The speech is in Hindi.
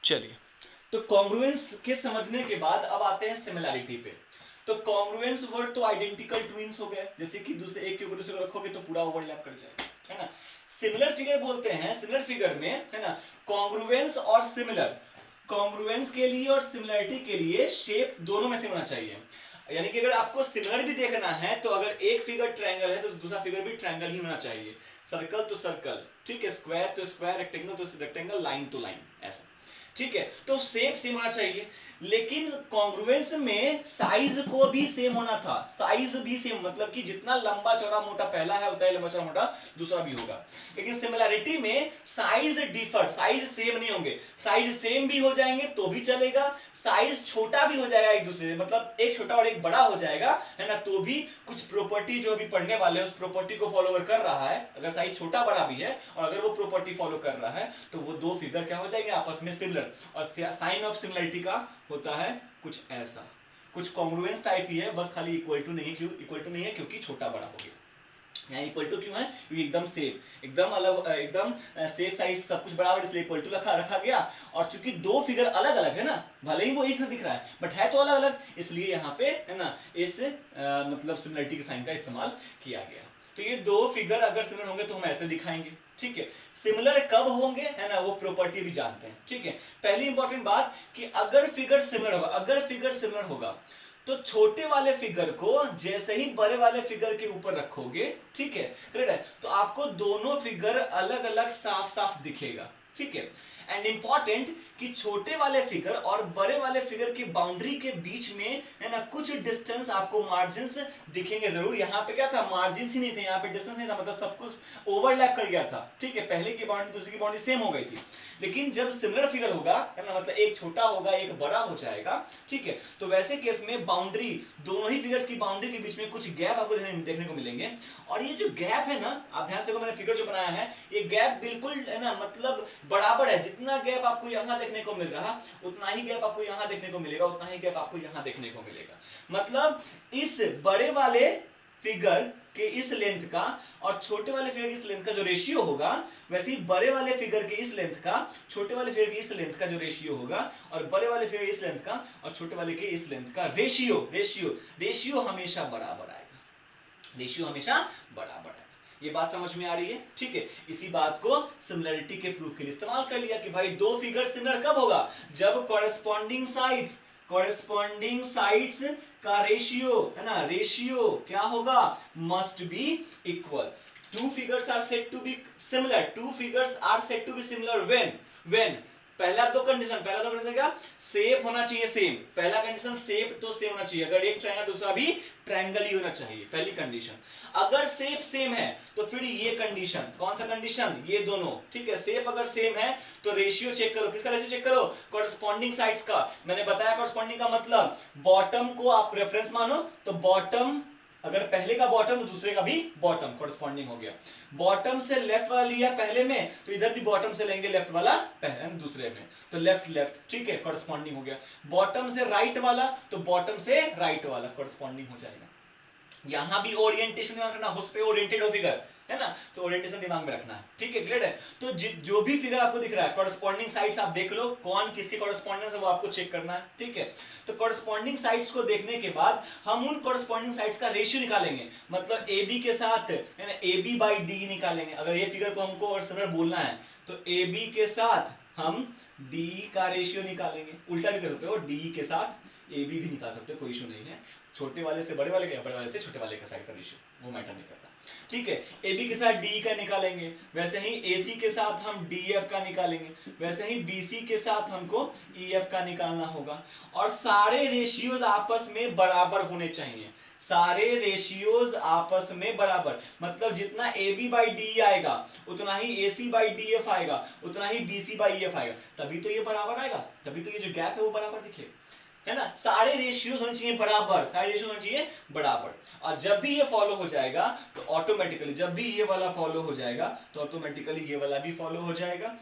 चलिए, तो कॉन्ग्रुएंस के समझने के बाद अब आते हैं सिमिलैरिटी पे। तो कॉन्ग्रुएंस वर्ड तो आइडेंटिकल ट्विंस हो गए, जैसे कि दूसरे एक के ऊपर दूसरे को रखोगे तो पूरा ओवरलैप कर जाएगा, है ना। सिमिलर फिगर बोलते हैं, सिमिलर फिगर में, है ना, कॉन्ग्रुएंस और सिमिलर, कॉन्ग्रुएंस के लिए और सिमिलरिटी के लिए शेप दोनों में से होना चाहिए। यानी कि अगर आपको सिमिलर भी देखना है तो अगर एक फिगर ट्रायंगल है तो दूसरा फिगर भी ट्रायंगल ही होना चाहिए। सर्कल तो सर्कल, ठीक है, स्क्वायर तो स्क्वायर, रेक्टेंगल तो रेक्टेंगल, लाइन तो लाइन, ऐसा, ठीक है। तो शेप सेम होना चाहिए, लेकिन कॉन्ग्रुएंस में साइज को भी सेम होना था, साइज भी सेम, मतलब कि जितना लंबा चौड़ा मोटा पहला है उतना ही लंबा चौड़ा मोटा दूसरा भी होगा। लेकिन सिमिलैरिटी में साइज डिफर, साइज सेम नहीं होंगे, साइज सेम भी हो जाएंगे तो भी चलेगा, साइज छोटा भी हो जाएगा एक दूसरे से, मतलब एक छोटा और एक बड़ा हो जाएगा, है ना, तो भी कुछ प्रॉपर्टी जो भी पढ़ने वाले हैं उस प्रॉपर्टी को फॉलो कर रहा है, अगर साइज छोटा बड़ा भी है और अगर वो प्रॉपर्टी फॉलो कर रहा है तो वो दो फिगर क्या हो जाएंगे आपस में सिमिलर। और साइन ऑफ सिमिलरिटी का होता है कुछ ऐसा, कुछ कॉन्ग्रुएंस टाइप ही है, बस खाली इक्वल टू नहीं है, क्यों इक्वल टू नहीं है, क्योंकि छोटा बड़ा हो गया। यहाँ इक्वल टू क्यों है, क्योंकि एकदम सेम, एकदम अलग, एकदम सेम साइज, सब कुछ बराबर, इसलिए इक्वल टू रखा गया। और चूंकि दो फिगर अलग अलग है ना, भले ही वो एक सा दिख रहा है बट है तो अलग अलग, इसलिए यहाँ पे, है ना, इस मतलब सिमिलरिटी के साइन का इस्तेमाल किया गया। तो ये दो फिगर अगर सिमिलर होंगे तो हम ऐसे दिखाएंगे, ठीक है। सिमिलर कब होंगे, है ना, वो प्रॉपर्टी भी जानते हैं, ठीक है। पहली इंपॉर्टेंट बात कि अगर फिगर सिमिलर होगा, अगर फिगर सिमिलर होगा तो छोटे वाले फिगर को जैसे ही बड़े वाले फिगर के ऊपर रखोगे, ठीक है, करेक्ट है, तो आपको दोनों फिगर अलग अलग साफ साफ दिखेगा, ठीक है। एंड इंपॉर्टेंट कि छोटे वाले फिगर और बड़े वाले फिगर की बाउंड्री के बीच में, है ना, कुछ डिस्टेंस आपको मार्जिन्स दिखेंगे जरूर। यहाँ पे क्या था, मार्जिन्स ही नहीं थे, यहाँ पे डिस्टेंस नहीं था, मतलब सब कुछ ओवरलैप कर गया था, ठीक है, पहले की बाउंड्री दूसरी की बाउंड्री सेम हो गई थी। लेकिन जब सिमिलर फिगर होगा, है ना, मतलब एक छोटा होगा एक बड़ा हो जाएगा, ठीक है, तो वैसे केस में बाउंड्री, दोनों ही फिगर्स की बाउंड्री के बीच में कुछ गैप आपको देखने को मिलेंगे। और ये जो गैप है ना, आप ध्यान से देखो, मैंने फिगर जो बनाया है, ये गैप बिल्कुल, है ना, मतलब बराबर है, जितना गैप आपको यहाँ देखने को मिल रहा उतना ही गैप आपको यहाँ देखने को मिलेगा, उतना ही गैप आपको यहाँ देखने को मिलेगा। मतलब इस बड़े वाले फिगर के इस लेंथ का और छोटे वाले फिगर की इस लेंथ का जो रेशियो होगा, वैसे ही बड़े वाले फिगर के इस लेंथ का छोटे वाले फिगर के इस लेंथ का जो रेशियो होगा, और बड़े वाले फिगर इस लेंथ का और छोटे वाले के इस लेंथ का रेशियो हमेशा बराबर आएगा, रेशियो हमेशा बराबर आएगा। ये बात समझ में आ रही है, ठीक है। इसी बात को सिमिलरिटी के प्रूफ के लिए इस्तेमाल कर लिया कि भाई दो फिगर सिमिलर कब होगा, जब कॉरेस्पॉन्डिंग साइड्स का रेशियो, है ना, रेशियो क्या होगा, must be equal. Two figures are said to be similar when पहला दो कंडीशन क्या, शेप होना चाहिए सेम, पहला कंडीशन शेप तो सेम होना चाहिए, अगर एक ट्रायंगल दूसरा भी ट्रायंगल ही होना चाहिए, पहली कंडीशन। अगर शेप सेम है तो फिर ये कंडीशन, कौन सा कंडीशन, ये दोनों, ठीक है। शेप अगर सेम है तो रेशियो चेक करो, किसका रेशियो चेक करो, कॉरेस्पॉन्डिंग साइड्स का। मैंने बताया कॉरेस्पॉन्डिंग का मतलब बॉटम को आप रेफरेंस मानो, तो बॉटम, अगर पहले का बॉटम तो दूसरे का भी बॉटम, कॉरेस्पॉन्डिंग हो गया। बॉटम से लेफ्ट वाला लिया पहले में तो इधर भी बॉटम से लेंगे लेफ्ट वाला पहले में, दूसरे में, तो लेफ्ट, ठीक है, कॉरेस्पॉन्डिंग हो गया। बॉटम से राइट वाला तो बॉटम से राइट वाला कॉरेस्पॉन्डिंग हो जाएगा। यहां भी ओरिएंटेशन दिमाग रखना, उस पे ओरिएंटेड हो फिगर, है ना, तो ओरिएंटेशन दिमाग में रखना है, ठीक है, क्लियर है। तो जो भी फिगर आपको दिख रहा है, कॉरेस्पॉन्डिंग साइड्स आप देख लो, कौन किसके कॉरेस्पॉन्डेंस है वो आपको चेक करना है, ठीक है। तो कॉरेस्पॉन्डिंग साइड्स को देखने के बाद हम उन कॉरेस्पॉन्डिंग साइड्स का रेशियो निकालेंगे, मतलब ए बी के साथ, है ना, ए बी बाई डी निकालेंगे। अगर ये फिगर को हमको और सिमिलर बोलना है तो ए बी के साथ हम डी का रेशियो निकालेंगे, उल्टा भी कर सकते हो, डी के साथ ए बी भी निकाल सकते हो, कोई इशू नहीं है। छोटे वाले से बड़े वाले का, बड़े वाले से छोटे वाले का साइड का रेशियो वो मैटर नहीं करता, ठीक है। ए बी के साथ डी का निकालेंगे, वैसे ही ए सी के साथ हम डी एफ का निकालेंगे, वैसे ही बी सी के साथ हमको ई एफ का निकालना होगा। और सारे रेशियोज आपस में बराबर होने चाहिए, सारे रेशियोज आपस में बराबर, मतलब जितना ए बी बाई डी आएगा उतना ही A C by D F आएगा, उतना ही B C by E F आएगा, तभी तो ये बराबर आएगा, तभी तो ये जो गैप है वो बराबर दिखेगा, है ना। सारे रेशियोज होने चाहिए बराबर, सारे रेशियो होने चाहिए बराबर। और जब भी ये फॉलो हो जाएगा तो ऑटोमेटिकली, जब भी ये वाला फॉलो हो जाएगा तो ऑटोमेटिकली ये वाला भी फॉलो हो जाएगा।